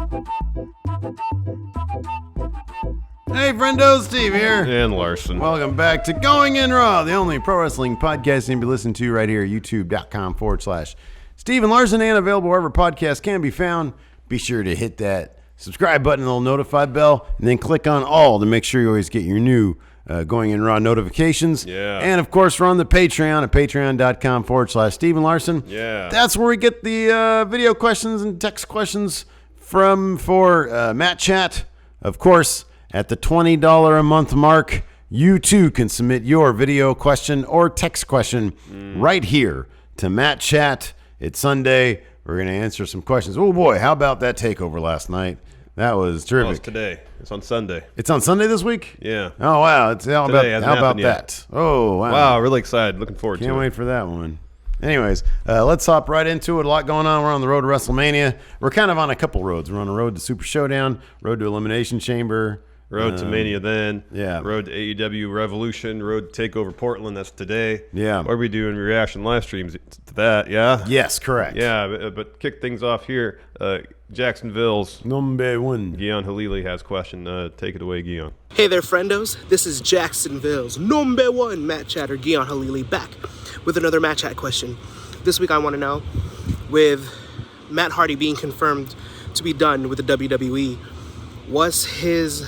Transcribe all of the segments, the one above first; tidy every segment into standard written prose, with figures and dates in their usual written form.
Hey, Friendos, Steve here. And Larson. Welcome back to Going In Raw, the only pro wrestling podcast you can be listened to right here at youtube.com/Steve and Larson, and available wherever podcasts can be found. Be sure to hit that subscribe button, the little notify bell, and then click on all to make sure you always get your new Going In Raw notifications. Yeah. And, of course, we're on the Patreon at patreon.com/Steve and Larson. Yeah. That's where we get the video questions and text questions for Matt Chat. Of course, at the $20 a month mark, you too can submit your video question or text question right here to Matt Chat. It's Sunday. We're going to answer some questions. Oh, boy, how about that takeover last night? That was terrific. Well, it's today. It's on Sunday. It's on Sunday this week? Yeah. Oh, wow. How about happened that? Oh, wow. Wow, really excited. Looking forward to it. Can't wait for that one. Anyways, let's hop right into it. A lot going on. We're on the road to WrestleMania. We're kind of on a couple roads. We're on a road to Super Showdown, road to Elimination Chamber. Road to Mania then. Yeah. Road to AEW Revolution. Road to Takeover Portland. That's today. Yeah. What are we doing reaction live streams to that? Yeah? Yes, correct. Yeah, but kick things off here. Jacksonville's Number one. Guion Halili has a question. Take it away, Guion. Hey there, friendos. This is Jacksonville's number one Matt Chatter, Guion Halili, back with another Matt Chat question. This week I want to know, with Matt Hardy being confirmed to be done with the WWE, was his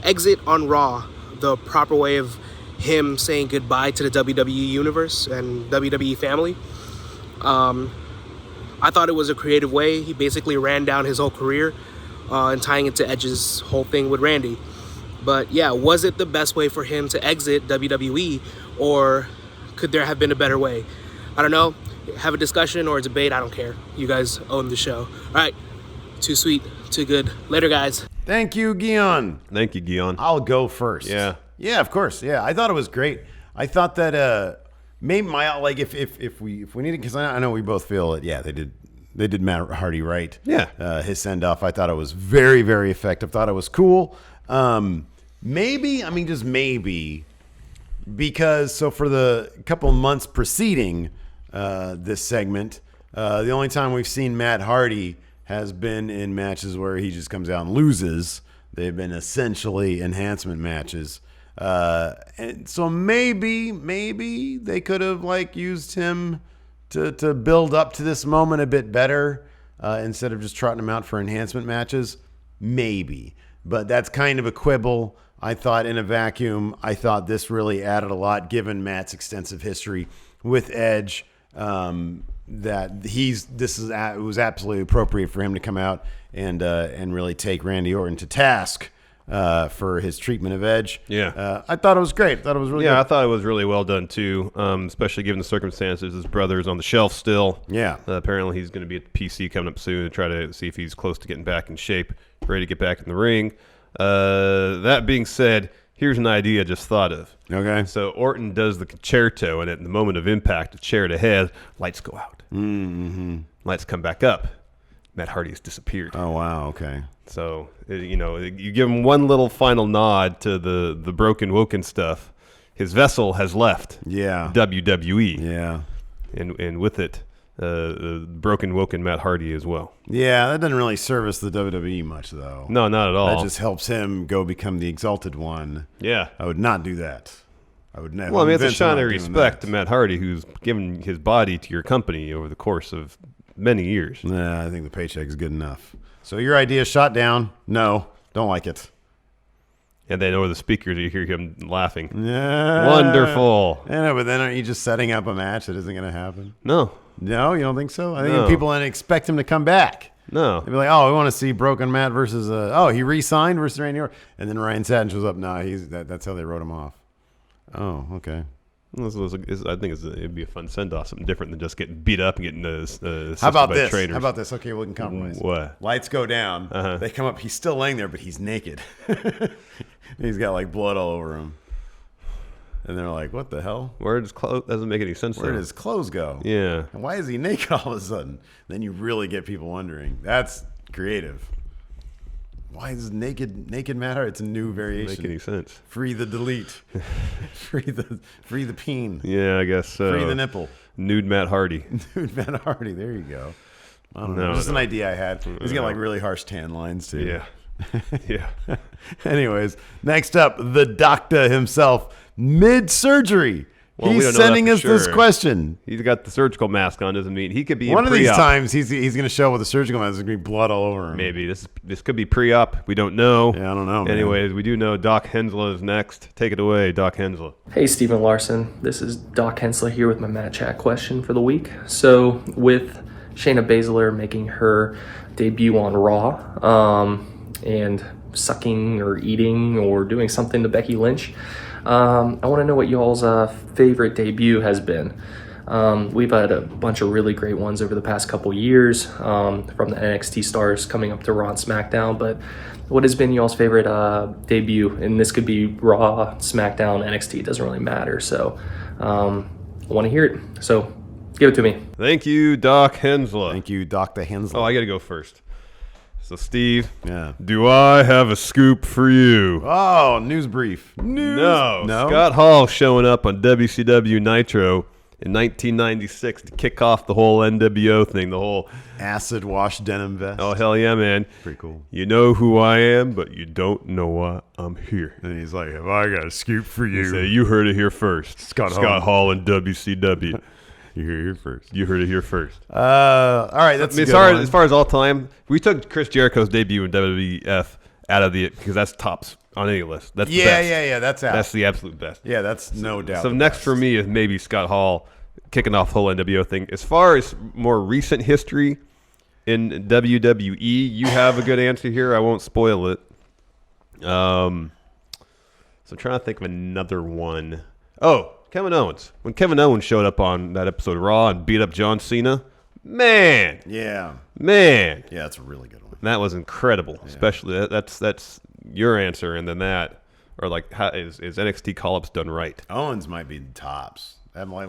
exit on Raw the proper way of him saying goodbye to the WWE universe and WWE family? I thought it was a creative way. He basically ran down his whole career and tying it to Edge's whole thing with Randy. But yeah, was it the best way for him to exit WWE, or could there have been a better way? I don't know. Have a discussion or a debate. I don't care. You guys own the show. All right. Too sweet, too good. Later, guys. Thank you, Guion. Thank you, Guion. I'll go first. Yeah. Yeah, of course. Yeah, I thought it was great. I thought that maybe if we needed, because I know we both feel it. Yeah, they did Matt Hardy right. Yeah. His send off, I thought it was very, very effective. Thought it was cool. Maybe, just maybe, because so for the couple months preceding this segment, the only time we've seen Matt Hardy has been in matches where he just comes out and loses. They've been essentially enhancement matches. And so maybe they could have used him to build up to this moment a bit better instead of just trotting him out for enhancement matches. Maybe. But that's kind of a quibble. I thought in a vacuum, I thought this really added a lot given Matt's extensive history with Edge. That it was absolutely appropriate for him to come out and really take Randy Orton to task for his treatment of Edge. Yeah. I thought it was great. I thought it was really good. I thought it was really well done too, especially given the circumstances. His brother's on the shelf still. Yeah. Apparently he's going to be at the PC coming up soon to try to see if he's close to getting back in shape, ready to get back in the ring. That being said, here's an idea I just thought of. Okay. So Orton does the concerto, and at the moment of impact, the chair to head, lights go out. Mm-hmm. Lights come back up. Matt Hardy has disappeared. Oh, wow. Okay. So, you give him one little final nod to the broken woken stuff. His vessel has left. Yeah. WWE. Yeah. And with it, broken woken Matt Hardy as well. Yeah, that doesn't really service the WWE much, though. No, not at all. That just helps him go become the exalted one. Yeah. I would not do that. I would never. Well, it's a shine of respect to Matt Hardy, who's given his body to your company over the course of many years. Nah, I think the paycheck is good enough. So your idea is shot down. No, don't like it. And then over the speakers, you hear him laughing. Yeah. Wonderful. I know, but then aren't you just setting up a match that isn't going to happen? No. No, you don't think so? I think people expect him to come back. No. They'd be like, oh, we want to see Broken Matt versus, he re-signed versus Randy Orton. And then Ryan Satin shows up. No, that's how they wrote him off. Oh, okay. I think it'd be a fun send-off, something different than just getting beat up and getting How about this? trainers. How about this? Okay, we can compromise. What? Lights go down. Uh-huh. They come up. He's still laying there, but he's naked. He's got blood all over him. And they're like, what the hell? Where does clothes doesn't make any sense. Where did his clothes go? Yeah. And why is he naked all of a sudden? Then you really get people wondering. That's creative. Why is naked Matt Hardy? It's a new variation. Doesn't make any sense. Free the delete. free the peen. Yeah, I guess so. Free the nipple. Nude Matt Hardy. Nude Matt Hardy. There you go. I don't know. Just an idea I had. He's got like really harsh tan lines too. Yeah. Yeah. Anyways, next up, the doctor himself, mid-surgery. Well, we He's don't know that sending for us this sure. question. He's got the surgical mask on, doesn't mean he could be One in of these pre-op. times, he's going to show up with a surgical mask. There's going to be blood all over him. Maybe this could be pre-op. We don't know. Yeah, I don't know, man. Anyways, we do know Doc Hensler is next. Take it away, Doc Hensler. Hey, Stephen Larson. This is Doc Hensler here with my Matt Chat question for the week. So, with Shayna Baszler making her debut on Raw, and sucking or eating or doing something to Becky Lynch, I want to know what y'all's favorite debut has been. We've had a bunch of really great ones over the past couple years, from the NXT stars coming up to Raw and SmackDown, but what has been y'all's favorite debut? And this could be Raw, SmackDown, NXT, it doesn't really matter. So I want to hear it. So give it to me. Thank you, Doc Hensler. Thank you, Dr. Hensler. Oh, I got to go first. So, Steve, Yeah. do I have a scoop for you? Oh, news brief. No. No? Scott Hall showing up on WCW Nitro in 1996 to kick off the whole NWO thing, the whole, Acid wash denim vest. oh, hell yeah, man. Pretty cool. You know who I am, but you don't know why I'm here. And he's like, have I got a scoop for you? Say, you heard it here first. Scott Hall and WCW. You hear it here first. You heard it here first. All right, that's a good sorry, one. as far as all time, we took Chris Jericho's debut in WWF out of the, because that's tops on any list. That's the best. Yeah. That's out. That's the absolute best. Yeah, that's no doubt. So the next best. for me is maybe Scott Hall kicking off the whole NWO thing. As far as more recent history in WWE, you have a good answer here. I won't spoil it. So I'm trying to think of another one. Oh, Kevin Owens. When Kevin Owens showed up on that episode of Raw and beat up John Cena, man, Yeah, that's a really good one. that was incredible. Especially that's your answer, and then that, or like, how is NXT call-ups done right? Owens might be the tops. That might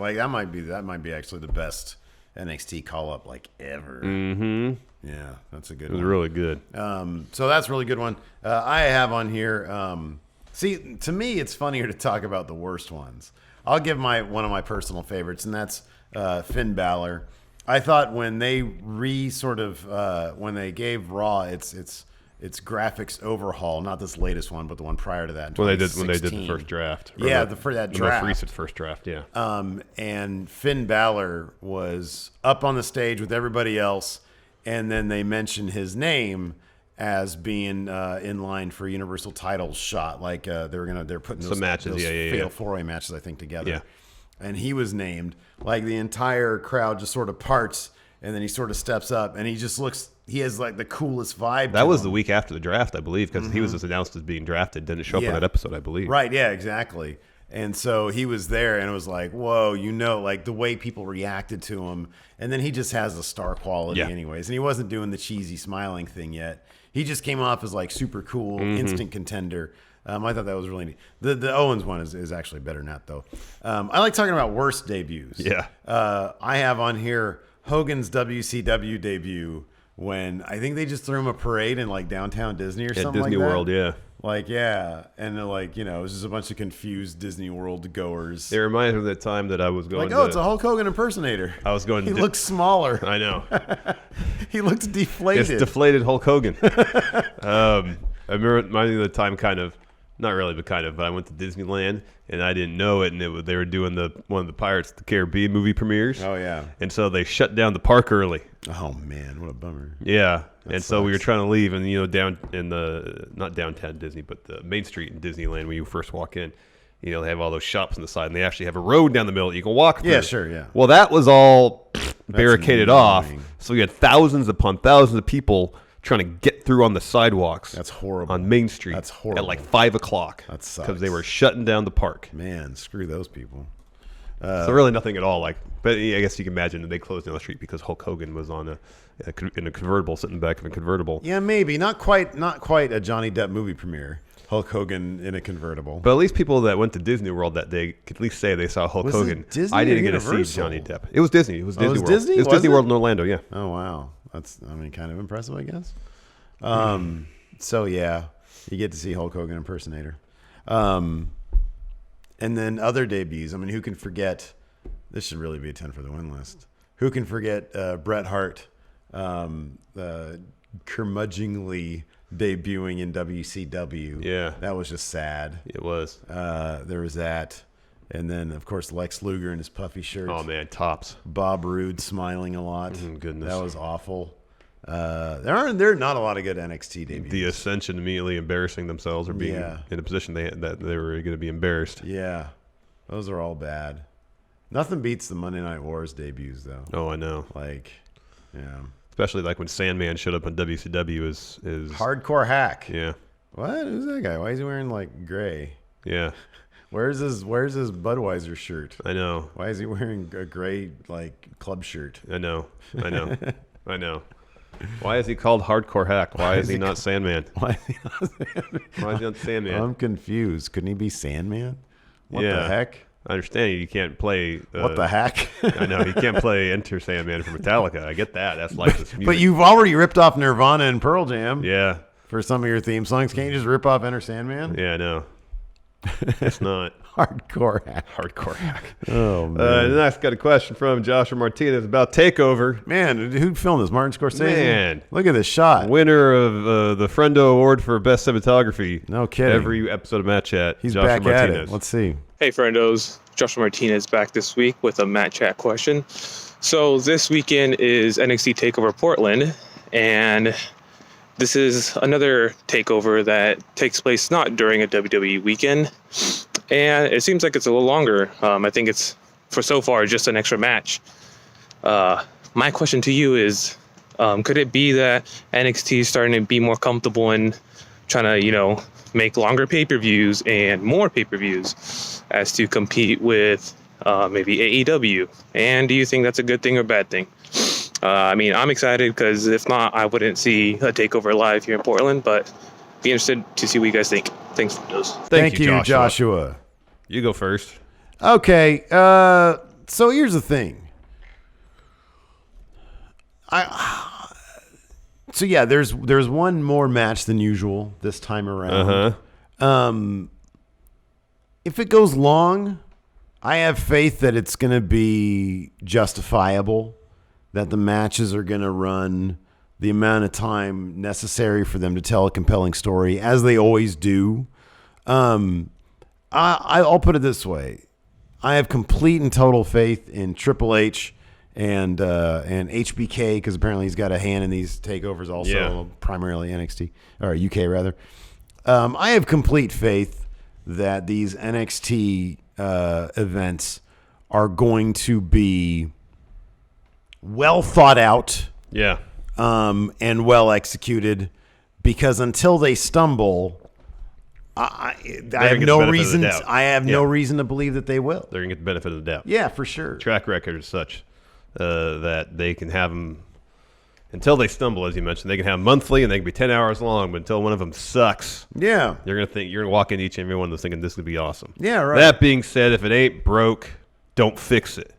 be actually the best NXT call up like ever. Mm-hmm. Yeah, that's a good It was one. really good. So that's a really good one. I have on here. See, to me, it's funnier to talk about the worst ones. I'll give one of my personal favorites, and that's Finn Balor. I thought when they when they gave Raw its graphics overhaul, not this latest one, but the one prior to that. When they did the first draft. Or Yeah, the for that the draft. most recent first draft. Yeah. And Finn Balor was up on the stage with everybody else, and then they mentioned his name as being in line for a Universal title shot. Like they're putting those Some matches, those yeah. fatal four-way matches, I think, together. Yeah. And he was named. Like the entire crowd just sort of parts, and then he sort of steps up, and he just looks. He has like the coolest vibe. That to was him. the week after the draft, I believe, because he was just announced as being drafted. Didn't show up Yeah. on that episode, I believe. Right, yeah, exactly. And so he was there, and it was like, whoa, like the way people reacted to him. And then he just has a star quality Yeah. anyways. And he wasn't doing the cheesy smiling thing yet. He just came off as like super cool, instant contender. I thought that was really neat. The Owens one is actually better than that, though. I like talking about worst debuts. Yeah. I have on here Hogan's WCW debut when I think they just threw him a parade in like downtown Disney or At something Disney like that. World, yeah. Like, yeah. And they're like, it was just a bunch of confused Disney World goers. It reminds me of the time that I was going Like, to... it's a Hulk Hogan impersonator. I was going He to... looks smaller. I know. He looks deflated. It's deflated Hulk Hogan. I remember reminding me of the time not really, but I went to Disneyland and I didn't know it, and they were doing one of the Pirates of the Caribbean movie premieres. Oh, yeah. And so they shut down the park early. Oh, man. What a bummer. Yeah. And so we were sucks. trying to leave, and down in not downtown Disney, but the Main Street in Disneyland when you first walk in, they have all those shops on the side, and they actually have a road down the middle that you can walk through. Yeah, sure, yeah. Well, that was all barricaded off, annoying. so we had thousands upon thousands of people trying to get through on the sidewalks. That's horrible. On Main Street. That's horrible. At like 5 o'clock. That sucks. Because they were shutting down the park. Man, screw those people. So really nothing at all. But I guess you can imagine that they closed down the street because Hulk Hogan was in a convertible, sitting in the back of a convertible. Yeah, maybe. Not quite a Johnny Depp movie premiere. Hulk Hogan in a convertible. But at least people that went to Disney World that day could at least say they saw Hulk Was it Hogan. Disney I didn't or get to see Universal? Johnny Depp. It was Disney. It was Disney was World. Disney? It was Was Disney it? World in Orlando, yeah. Oh, wow. That's, kind of impressive, I guess. So, yeah, you get to see Hulk Hogan impersonator. And then other debuts. I mean, who can forget? This should really be a 10 for the win list. Who can forget Bret Hart curmudgeonly debuting in WCW. Yeah. That was just sad. It was. There was that. And then, of course, Lex Luger in his puffy shirt. Oh, man, tops. Bob Roode smiling a lot. Goodness. That was awful. There are not a lot of good NXT debuts. The Ascension immediately embarrassing themselves or being in a position that they were going to be embarrassed. Yeah. Those are all bad. Nothing beats the Monday Night Wars debuts, though. Oh, I know. Like, yeah. Especially like when Sandman showed up on WCW is Hardcore Hack. Yeah. What? Who's that guy? Why is he wearing like gray? Yeah. Where's his Budweiser shirt? I know. Why is he wearing a gray like club shirt? I know. I know. Why is he called Hardcore Hack? Why is he not Sandman? Why is he not Sandman? Why is he not Sandman? I'm confused. Couldn't he be Sandman? What Yeah. the heck? I understand you can't play. What the heck? I know he can't play Enter Sandman for Metallica. I get that. That's like this music. But you've already ripped off Nirvana and Pearl Jam. Yeah. For some of your theme songs, can't you just rip off Enter Sandman? Yeah, I know. It's not. Hardcore Hack. Hardcore Hack. Oh man. Next, got a question from Joshua Martinez about Takeover. Man, who filmed this? Martin Scorsese? Man. Look at this shot. Winner of the Friendo Award for Best Cinematography. No kidding. Every episode of Matt Chat. He's Joshua back Martinez. at it. Let's see. Hey, Friendos. Joshua Martinez back this week with a Matt Chat question. So this weekend is NXT Takeover Portland, and this is another takeover that takes place not during a WWE weekend, and it seems like it's a little longer. I think it's, for so far, just an extra match. My question to you is, could it be that NXT is starting to be more comfortable in trying to, make longer pay-per-views and more pay-per-views as to compete with maybe AEW? And do you think that's a good thing or bad thing? I'm excited because if not, I wouldn't see a takeover live here in Portland, but be interested to see what you guys think. Thanks for those. Thank you, Joshua. You go first. Okay. So here's the thing. So yeah, there's one more match than usual this time around. If it goes long, I have faith that it's going to be justifiable, that the matches are going to run the amount of time necessary for them to tell a compelling story, as they always do. I'll put it this way. I have complete and total faith in Triple H and HBK, because apparently he's got a hand in these takeovers also, primarily NXT, or UK rather. I have complete faith that these NXT events are going to be well thought out, and well executed, because until they stumble, I have no reason. I have no reason to believe that they will. They're gonna get the benefit of the doubt. Yeah, for sure. Track record is such that they can have them until they stumble, as you mentioned. They can have monthly, and they can be 10 hours long. But until one of them sucks, yeah, you're gonna walk into each and every one of those thinking this could be awesome. Yeah, right. That being said, if it ain't broke, don't fix it.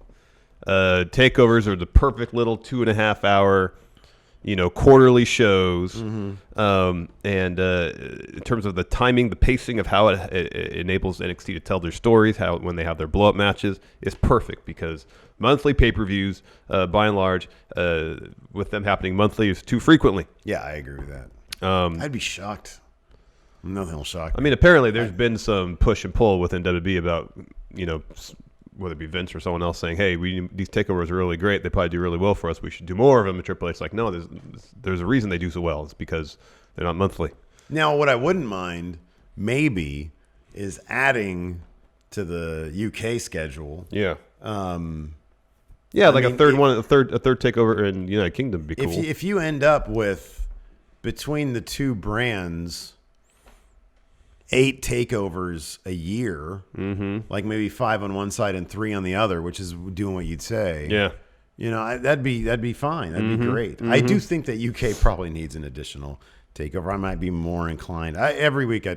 Takeovers are the perfect little 2.5 hour, quarterly shows. And in terms of the timing, the pacing of how it enables NXT to tell their stories, when they have their blow up matches, is perfect, because monthly pay-per-views, by and large, with them happening monthly, is too frequently. Yeah, I agree with that. I'd be shocked. Nothing will shock me. I mean, apparently there's been some push and pull within WWE about, whether it be Vince or someone else saying, hey, these takeovers are really great. They probably do really well for us. We should do more of them. And Triple H's like, no, there's a reason they do so well. It's because they're not monthly. Now, what I wouldn't mind, maybe, is adding to the UK schedule. Yeah. Like a third takeover in the United Kingdom would be cool. If you end up with, between the two brands, 8 takeovers a year, like maybe 5 on one side and 3 on the other, which is doing what you'd say. Yeah. That'd be fine. That'd be great. I do think that UK probably needs an additional takeover. I might be more inclined. Every week I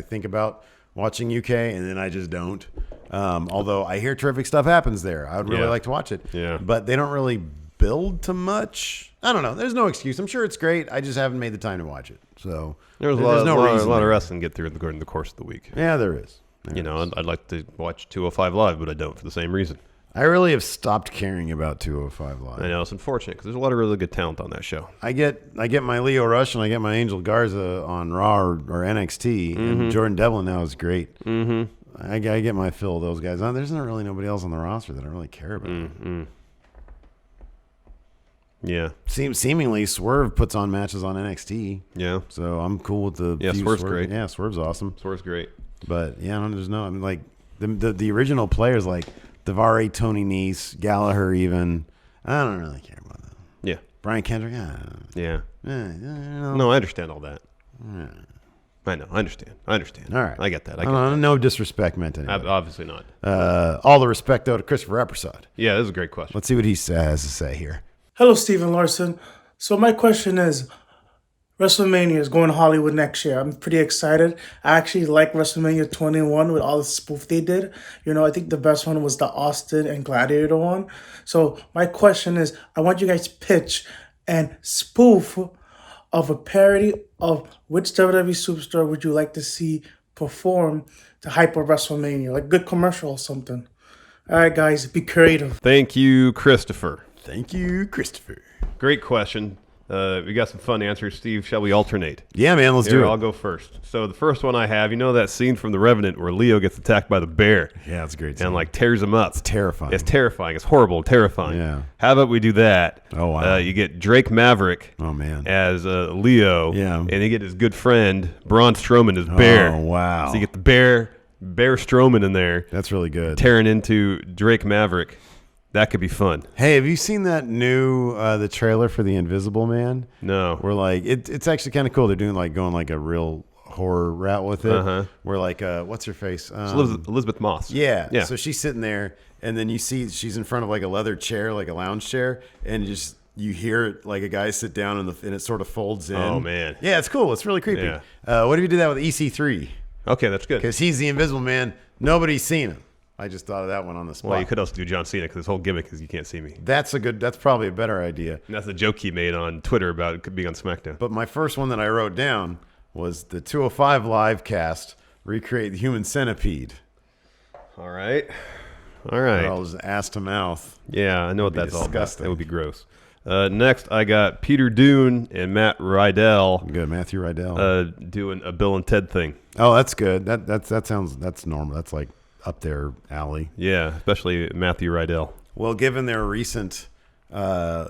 think about watching UK, and then I just don't. Although I hear terrific stuff happens there. I would really like to watch it. Yeah. But they don't really build to much. I don't know. There's no excuse. I'm sure it's great. I just haven't made the time to watch it. So there's a lot of wrestling to get through during the course of the week. Yeah, there is. I'd like to watch 205 Live, but I don't for the same reason. I really have stopped caring about 205 Live. I know it's unfortunate because there's a lot of really good talent on that show. I get my Leo Rush and I get my Angel Garza on Raw or NXT, and Jordan Devlin now is great. I get my fill of those guys. There's not really nobody else on the roster that I really care about. Yeah. Seemingly, Swerve puts on matches on NXT. Yeah. So I'm cool with the. Yeah, Swerve's great. Yeah, Swerve's awesome. Swerve's great. But yeah, there's no. I mean, like the original players like Daivari, Tony Nese, Gallagher, even. I don't really care about them. Yeah. Brian Kendrick. Yeah. No. No, I understand all that. I know. I understand. All right. I get that. No disrespect meant to anybody. Obviously not. All the respect, though, to Christopher Eppersod. Yeah, this is a great question. Let's see what he has to say here. Hello, Stephen Larson. So my question is, WrestleMania is going to Hollywood next year. I'm pretty excited. I actually like WrestleMania 21 with all the spoof they did. I think the best one was the Austin and Gladiator one. So my question is, I want you guys to pitch and spoof of a parody of which WWE superstar would you like to see perform to hype up WrestleMania, like a good commercial or something. All right, guys, be creative. Thank you, Christopher. Thank you, Christopher. Great question. We got some fun answers. Steve, shall we alternate? Yeah, man, let's do it. I'll go first. So the first one I have, that scene from The Revenant where Leo gets attacked by the bear? Yeah, that's a great scene. And tears him up. It's terrifying. It's terrifying. It's horrible, terrifying. Yeah. How about we do that? Oh, wow. You get Drake Maverick as Leo. Yeah. And you get his good friend, Braun Strowman as Bear. Oh, wow. So you get the Bear Strowman in there. That's really good. Tearing into Drake Maverick. That could be fun. Hey, have you seen that new the trailer for The Invisible Man? No. Where it's actually kind of cool. They're doing going a real horror route with it. Where what's her face? Elizabeth Moss. Yeah. Yeah. So she's sitting there, and then you see she's in front of a leather chair, like a lounge chair, and you hear it a guy sit down and it sort of folds in. Oh man. Yeah, it's cool. It's really creepy. Yeah. What if you did that with EC3? Okay, that's good. Because he's the Invisible Man. Nobody's seen him. I just thought of that one on the spot. Well, you could also do John Cena because his whole gimmick is you can't see me. That's probably a better idea. And that's the joke he made on Twitter about being on SmackDown. But my first one that I wrote down was the 205 live cast recreate the human centipede. All right. All just ass to mouth. Yeah, I know what that's all about. Disgusting. That would be gross. Next, I got Peter Dune and Matt Rydell. Good, Matthew Rydell. Doing a Bill and Ted thing. Oh, that's good. That's normal. That's up their alley. Yeah, especially Matthew Rydell. Well, given their recent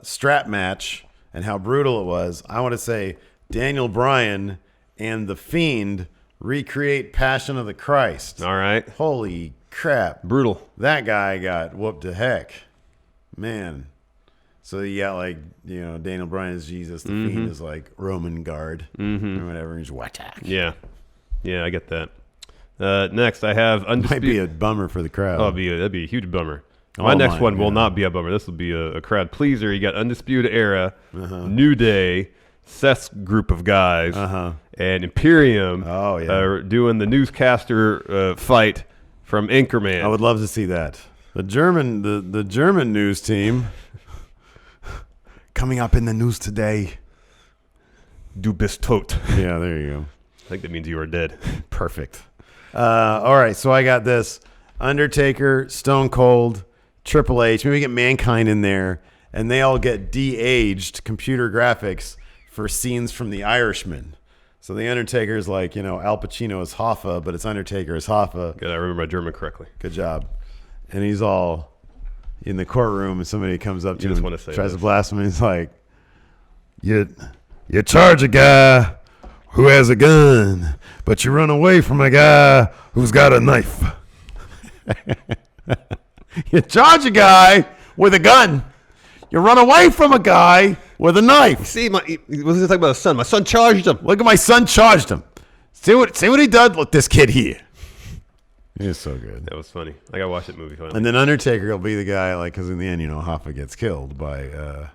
strap match and how brutal it was, I want to say Daniel Bryan and The Fiend recreate Passion of the Christ. All right. Holy crap. Brutal. That guy got whooped to heck. Man. So you got Daniel Bryan is Jesus, The Fiend is Roman guard or whatever. He's whack. Yeah. Yeah, I get that. Next, I have Might be a bummer for the crowd. Oh, that'd be a huge bummer. My next one will not be a bummer. This will be a crowd pleaser. You got Undisputed Era, New Day, Seth's group of guys, and Imperium doing the newscaster fight from Anchorman. I would love to see that. The German news team coming up in the news today. Du bist tot. Yeah, there you go. I think that means you are dead. Perfect. All right, so I got this. Undertaker, Stone Cold, Triple H. Maybe we get Mankind in there, and they all get de-aged computer graphics for scenes from The Irishman. So the Undertaker is Al Pacino is Hoffa, but it's Undertaker as Hoffa. Good, I remember my German correctly. Good job. And he's all in the courtroom, and somebody comes up to him and tries to blast him, and he's like, you charge a guy who has a gun, but you run away from a guy who's got a knife. You charge a guy with a gun. You run away from a guy with a knife. See, what was he talking about his son? My son charged him. Look at my son charged him. See what he did? Look, this kid here. It's so good. That was funny. I got to watch that movie finally. And then Undertaker will be the guy, because in the end, Hoffa gets killed by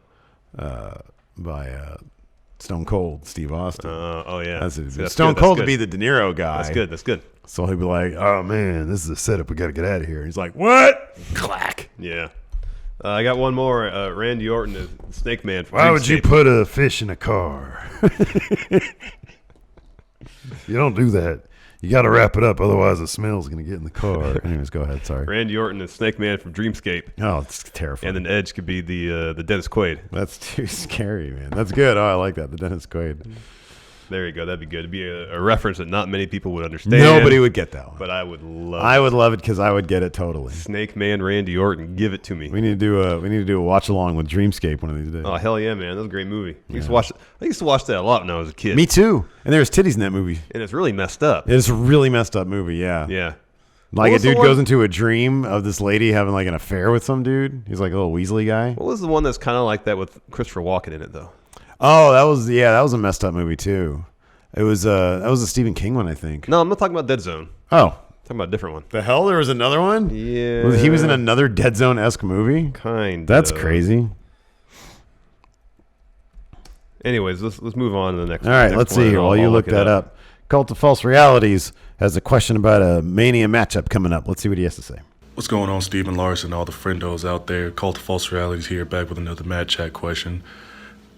Stone Cold, Steve Austin. Oh, yeah. That's Stone Cold to be the De Niro guy. That's good. So he'll be like, oh, man, this is a setup. We got to get out of here. He's like, what? Clack. Yeah. I got one more. Randy Orton is Snake Man. Why would you put a fish in a car? You don't do that. You got to wrap it up, otherwise the smell's going to get in the car. Anyways, go ahead. Sorry. Randy Orton and Snake Man from Dreamscape. Oh, it's terrifying. And then Edge could be the Dennis Quaid. That's too scary, man. That's good. Oh, I like that. The Dennis Quaid. There you go. That'd be good. It'd be a reference that not many people would understand. Nobody would get that one. But I would love I would love it because I would get it totally. Snake Man, Randy Orton. Give it to me. We need to do a watch along with Dreamscape one of these days. Oh, hell yeah, man. That was a great movie. I used to watch that a lot when I was a kid. Me too. And there's titties in that movie. And it's really messed up. It's a really messed up movie, yeah. Yeah. Like a dude goes into a dream of this lady having like an affair with some dude. He's like a little Weasley guy. What was the one that's kind of like that with Christopher Walken in it, though? Oh, that was a messed up movie too. It was that was a Stephen King one, I think. No, I'm not talking about Dead Zone. Oh. I'm talking about a different one. The hell? There was another one? Yeah. He was in another Dead Zone-esque movie? That's crazy. Anyways, let's move on to the next one. All right, let's see here while you look that up. Cult of False Realities has a question about a Mania matchup coming up. Let's see what he has to say. What's going on, Stephen Larson, all the friendos out there? Cult of False Realities here, back with another Mad Chat question.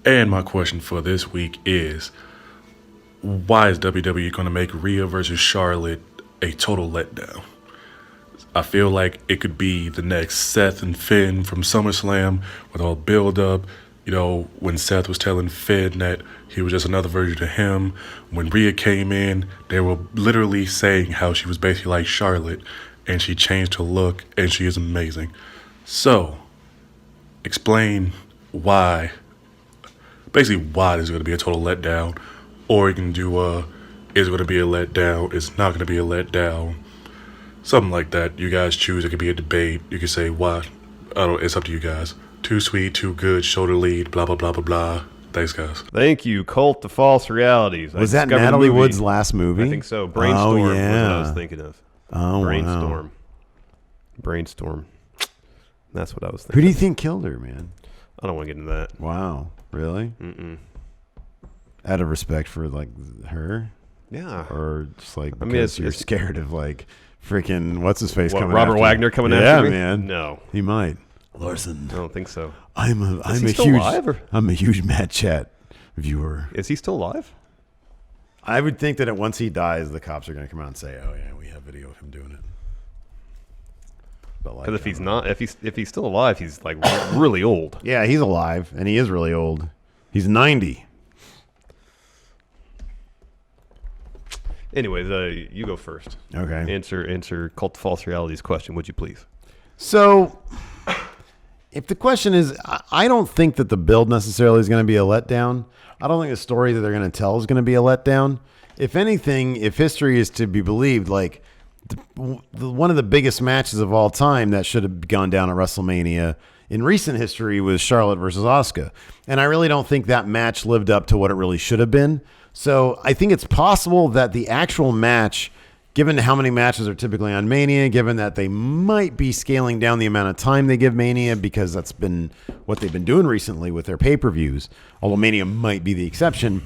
And my question for this week is, why is WWE going to make Rhea versus Charlotte a total letdown? I feel like it could be the next Seth and Finn from SummerSlam with all build-up. You know, when Seth was telling Finn that he was just another version of him. When Rhea came in, they were literally saying how she was basically like Charlotte, and she changed her look, and she is amazing. So, explain why there's going to be a total letdown. Or you can do is it going to be a letdown? It's not going to be a letdown. Something like that. You guys choose. It could be a debate. You could say what. It's up to you guys. Too sweet, too good, shoulder lead, blah, blah, blah, blah, blah. Thanks, guys. Thank you, Cult of False Realities. Was that Natalie Wood's last movie? I think so. Brainstorm was what I was thinking of. Oh, Brainstorm. Wow. Brainstorm. That's what I was thinking. Who do you think killed her, man? I don't want to get into that. Wow. Really? Mm-mm. Out of respect for, like, her? Yeah. Or just, like, because you're scared of, like, freaking, what's-his-face coming Robert after Wagner coming after me? Yeah, man. No. He might. Larson. I don't think so. I'm a huge Mad Chat viewer. Is he still alive? I would think that once he dies, the cops are going to come out and say, "Oh yeah, we have video of him doing it." But because if he's not, if he's still alive, he's like really old. Yeah, he's alive, and he is really old. He's 90. Anyways, you go first. Okay. Answer Cult of False Realities question, would you please? So, if the question is, I don't think that the build necessarily is going to be a letdown. I don't think the story that they're going to tell is going to be a letdown. If anything, if history is to be believed, like one of the biggest matches of all time that should have gone down at WrestleMania in recent history was Charlotte versus Asuka. And I really don't think that match lived up to what it really should have been. So I think it's possible that the actual match, given how many matches are typically on Mania, given that they might be scaling down the amount of time they give Mania because that's been what they've been doing recently with their pay-per-views, although Mania might be the exception,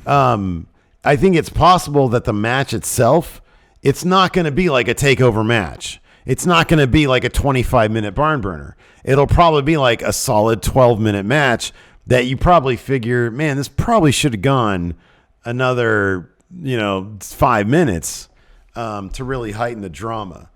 I think it's possible that the match itself, it's not going to be like a takeover match. It's not going to be like a 25-minute barn burner. It'll probably be like a solid 12-minute match that you probably figure, man, this probably should have gone another, 5 minutes to really heighten the drama.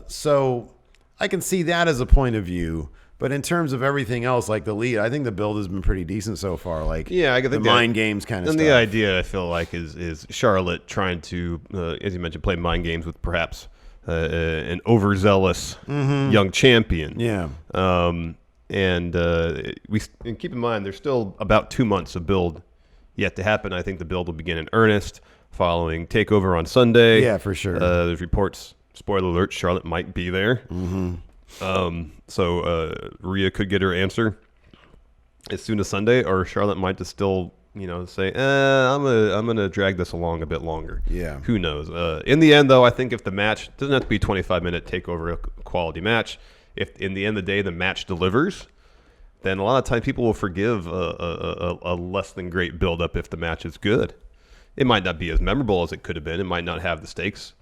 So I can see that as a point of view. But in terms of everything else, like the lead, I think the build has been pretty decent so far. Like, yeah, I get the mind games kind of stuff. And the idea, I feel like, is Charlotte trying to, as you mentioned, play mind games with perhaps an overzealous young champion. Yeah. And keep in mind, there's still about 2 months of build yet to happen. I think the build will begin in earnest following TakeOver on Sunday. Yeah, for sure. There's reports, spoiler alert, Charlotte might be there. So Rhea could get her answer as soon as Sunday, or Charlotte might just still, say, I'm gonna drag this along a bit longer. Yeah. Who knows? In the end, though, I think if the match doesn't have to be a 25-minute TakeOver quality match, if in the end of the day the match delivers, then a lot of time people will forgive a less than great build-up if the match is good. It might not be as memorable as it could have been. It might not have the stakes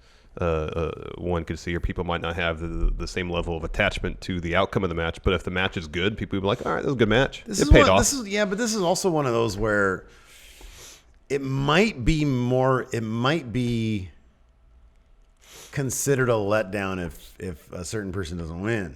one could see, or people might not have the same level of attachment to the outcome of the match. But if the match is good, people will be like, all right, that was a good match. It paid off. But this is also one of those where it might be considered a letdown if a certain person doesn't win.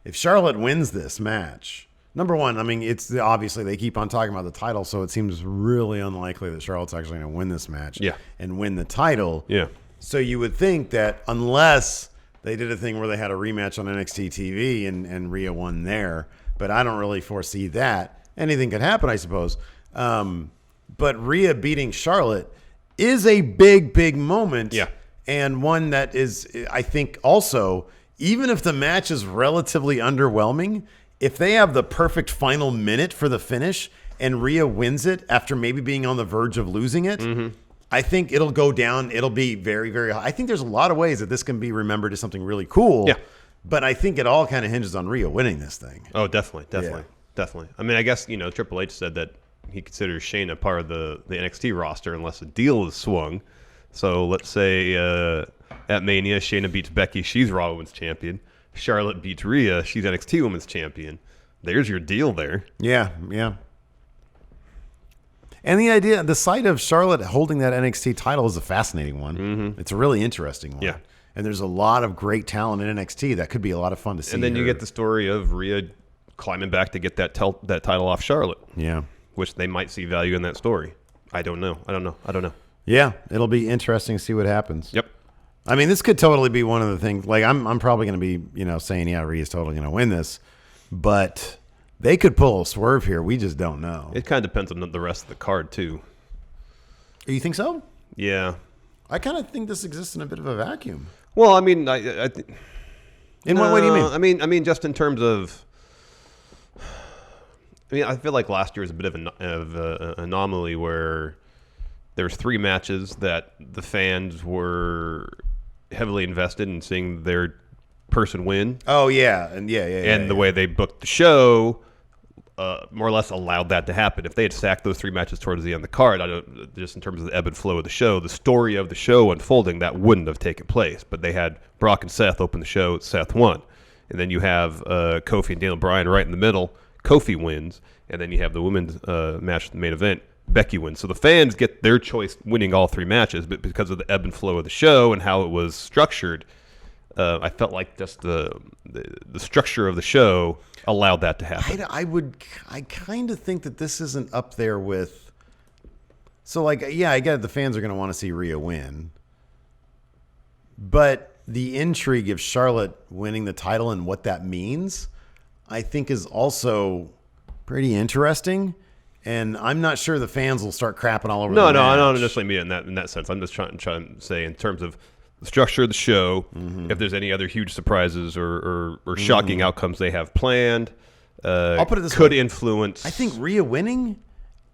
If Charlotte wins this match, number one, I mean, it's obviously they keep on talking about the title, so it seems really unlikely that Charlotte's actually going to win this match and win the title. Yeah. So you would think that unless they did a thing where they had a rematch on NXT TV and Rhea won there, but I don't really foresee that. Anything could happen, I suppose. But Rhea beating Charlotte is a big, big moment. Yeah. And one that is, I think, also, even if the match is relatively underwhelming, if they have the perfect final minute for the finish and Rhea wins it after maybe being on the verge of losing it, I think it'll go down. It'll be very, very high. I think there's a lot of ways that this can be remembered as something really cool. Yeah. But I think it all kind of hinges on Rhea winning this thing. Oh, definitely. I mean, I guess, Triple H said that he considers Shayna part of the NXT roster unless a deal is swung. So let's say at Mania, Shayna beats Becky. She's Raw Women's Champion. Charlotte beats Rhea. She's NXT Women's Champion. There's your deal there. Yeah. And the idea, the sight of Charlotte holding that NXT title is a fascinating one. It's a really interesting one. Yeah. And there's a lot of great talent in NXT that could be a lot of fun to see. And then you get the story of Rhea climbing back to get that title off Charlotte. Yeah. Which they might see value in that story. I don't know. Yeah, it'll be interesting to see what happens. Yep. I mean, this could totally be one of the things. Like, I'm probably going to be, saying, yeah, Rhea's totally going to win this. But they could pull a swerve here. We just don't know. It kind of depends on the rest of the card, too. You think so? Yeah. I kind of think this exists in a bit of a vacuum. Well, I mean, in what way do you mean? I mean, just in terms of. I feel like last year was a bit of an anomaly where there was 3 matches that the fans were heavily invested in seeing their person win. Oh yeah, and the way they booked the show more or less allowed that to happen. If they had stacked those 3 matches towards the end of the card, just in terms of the ebb and flow of the show, the story of the show unfolding, that wouldn't have taken place. But they had Brock and Seth open the show. Seth won, and then you have Kofi and Daniel Bryan right in the middle. Kofi wins, and then you have the women's match, the main event. Becky wins. So the fans get their choice winning all 3 matches, but because of the ebb and flow of the show and how it was structured, I felt like just the structure of the show allowed that to happen. I kind of think that this isn't up there with. So, like, yeah, I get it. The fans are going to want to see Rhea win, but the intrigue of Charlotte winning the title and what that means, I think, is also pretty interesting. And I'm not sure the fans will start crapping all over the match. No, I don't necessarily mean it in that sense. I'm just trying to say in terms of the structure of the show, if there's any other huge surprises or shocking outcomes they have planned, I'll put it this could way. influence. I think Rhea winning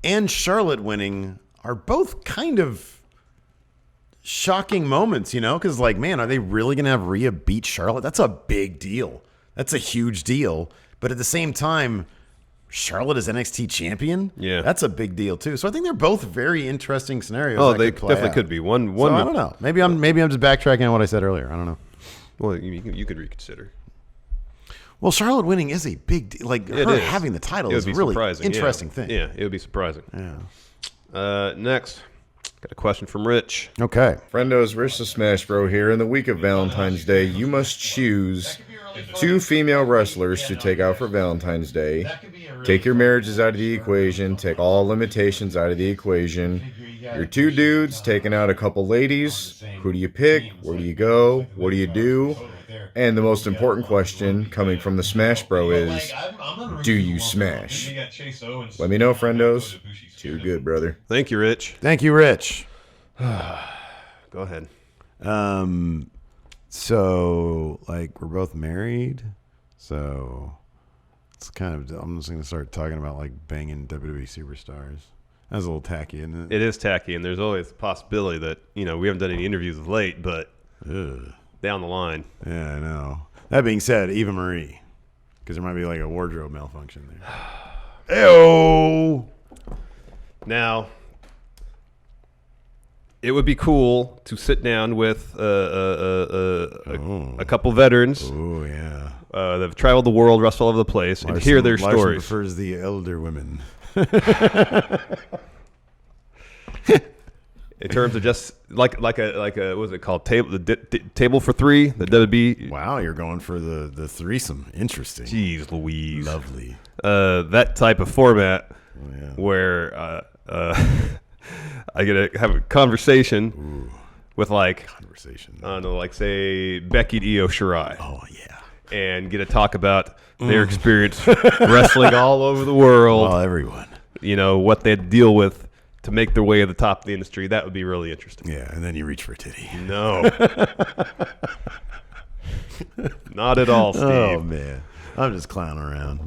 and Charlotte winning are both kind of shocking moments, because, like, man, are they really going to have Rhea beat Charlotte? That's a big deal. That's a huge deal. But at the same time, Charlotte is NXT champion. Yeah, that's a big deal too. So I think they're both very interesting scenarios. Oh, they definitely could be. One. So I don't know. Maybe I'm just backtracking on what I said earlier. I don't know. Well, you could reconsider. Well, Charlotte winning is a big deal. Like, her having the title is a really interesting thing. Yeah, it would be surprising. Yeah. Next, got a question from Rich. Okay. Friendos versus MashBro here. In the week of Valentine's Day, you must choose 2 female wrestlers to take out for Valentine's Day. Take your marriages out of the equation. Take all limitations out of the equation. Your 2 dudes taking out a couple ladies. Who do you pick? Where do you go? What do you do? And the most important question coming from the Smash Bro is, do you smash? Let me know, friendos. Too good, brother. Thank you, Rich. Thank you, Rich. Go ahead. So, like, we're both married, so it's kind of, I'm just going to start talking about, like, banging WWE superstars. That's a little tacky, isn't it? It is tacky, and there's always the possibility that, we haven't done any interviews of late, but down the line. Yeah, I know. That being said, Eva Marie, because there might be, like, a wardrobe malfunction there. Ew! Now, it would be cool to sit down with a couple veterans. Oh, yeah. That have traveled the world, wrestled all over the place, and hear their Larson stories. prefers the elder women. in terms of just like a what was it called, table for three, the WB. Wow, you're going for the threesome. Interesting. Jeez Louise. Lovely. That type of format where I get to have a conversation with I don't know, like say Becky and Io Shirai. Oh yeah. And get to talk about their experience wrestling all over the world. Well, everyone. You know, what they deal with to make their way to the top of the industry. That would be really interesting. Yeah, and then you reach for a titty. No. Not at all, Steve. Oh, man. I'm just clowning around.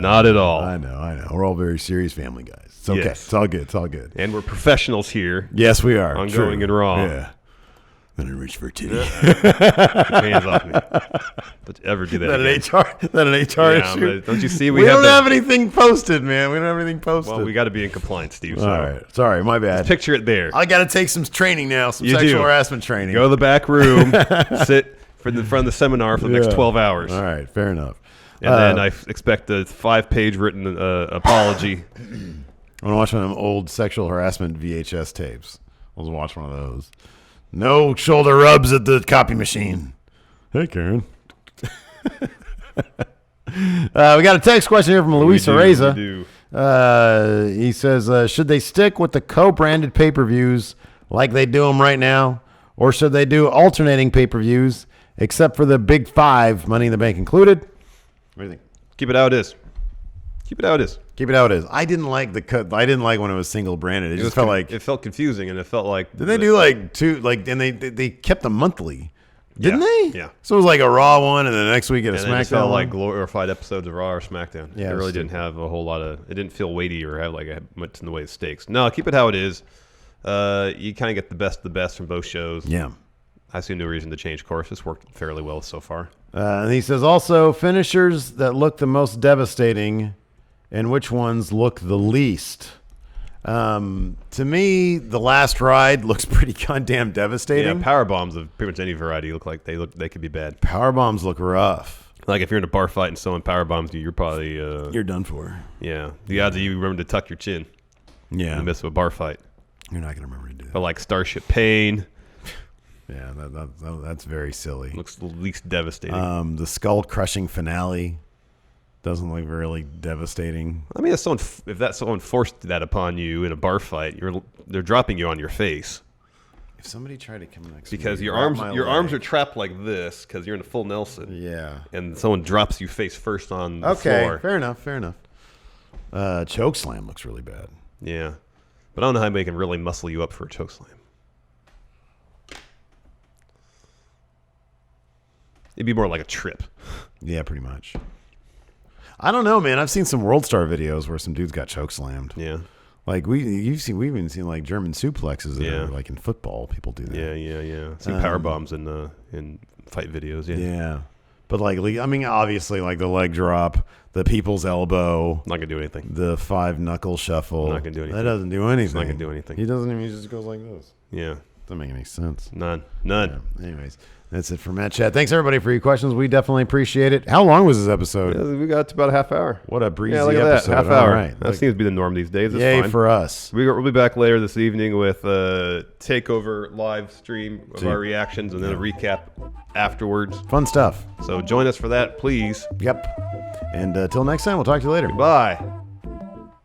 Not at all. I know. We're all very serious family guys. It's okay. Yes. It's all good. And we're professionals here. Yes, we are. On True. Going and Raw. Yeah. Then I reach for a titty. Hands off me. Don't you ever do that again. That an HR Yeah, issue? but don't you see we don't have anything posted, man. We don't have anything posted. Well, we got to be in compliance, Steve. So. All right. Sorry, my bad. Picture it there. I got to take some training now, some sexual harassment training. Go to the back room, sit in front of the seminar for the next 12 hours. All right, fair enough. And then I expect a 5-page written apology. I'm going to watch one of them old sexual harassment VHS tapes. I'll just watch one of those. No shoulder rubs at the copy machine. Hey, Karen. We got a text question here from Luis Areza. He says, should they stick with the co-branded pay-per-views like they do them right now? Or should they do alternating pay-per-views except for the big 5, Money in the Bank included? What do you think? Keep it how it is. Keep it how it is. Keep it how it is. I didn't like the cut. I didn't like when it was single branded. It just felt like it felt confusing, and it felt like did they do like two and they kept them monthly, didn't they? Yeah. So it was like a Raw one, and the next week get a SmackDown. It felt like one. glorified episodes of Raw or SmackDown. Yeah, it really didn't have a whole lot of. It didn't feel weighty or have much in the way of stakes. No, keep it how it is. You kind of get the best of the best from both shows. Yeah. I see no reason to change course. It's worked fairly well so far. And he says also finishers that look the most devastating. And which ones look the least? To me, the last ride looks pretty goddamn devastating. Yeah, power bombs of pretty much any variety look like they could be bad. Power bombs look rough. Like if you're in a bar fight and someone power bombs you, you're probably you're done for. Yeah, the odds of you remember to tuck your chin. Yeah, in the midst of a bar fight. You're not gonna remember to do that. But like Starship Pain. Yeah, that's very silly. Looks the least devastating. The skull crushing finale. Doesn't look really devastating. I mean, if someone forced that upon you in a bar fight, they're dropping you on your face. If somebody tried to come next, because your arms are trapped like this because you're in a full Nelson. Yeah, and someone drops you face first on the floor. Fair enough. Choke slam looks really bad. Yeah, but I don't know how they can really muscle you up for a choke slam. It'd be more like a trip. Yeah, pretty much. I don't know, man. I've seen some World Star videos where some dudes got choke slammed. Yeah, like we've even seen like German suplexes. That are, like in football, people do that. Yeah. I've seen power bombs in fight videos. Yeah, but like I mean, obviously, like the leg drop, the people's elbow, not gonna do anything. The 5 knuckle shuffle, not gonna do anything. That doesn't do anything. It's not gonna do anything. He doesn't even. He just goes like this. Yeah, doesn't make any sense. None. Yeah. Anyways. That's it for Matt Chat. Thanks, everybody, for your questions. We definitely appreciate it. How long was this episode? Yeah, we got to about a half hour. What a breezy look at episode. That. Half hour. All right. That seems to be the norm these days. It's yay fine. For us. We'll be back later this evening with a takeover live stream of our reactions and then a recap afterwards. Fun stuff. So join us for that, please. Yep. And until next time, we'll talk to you later. Goodbye.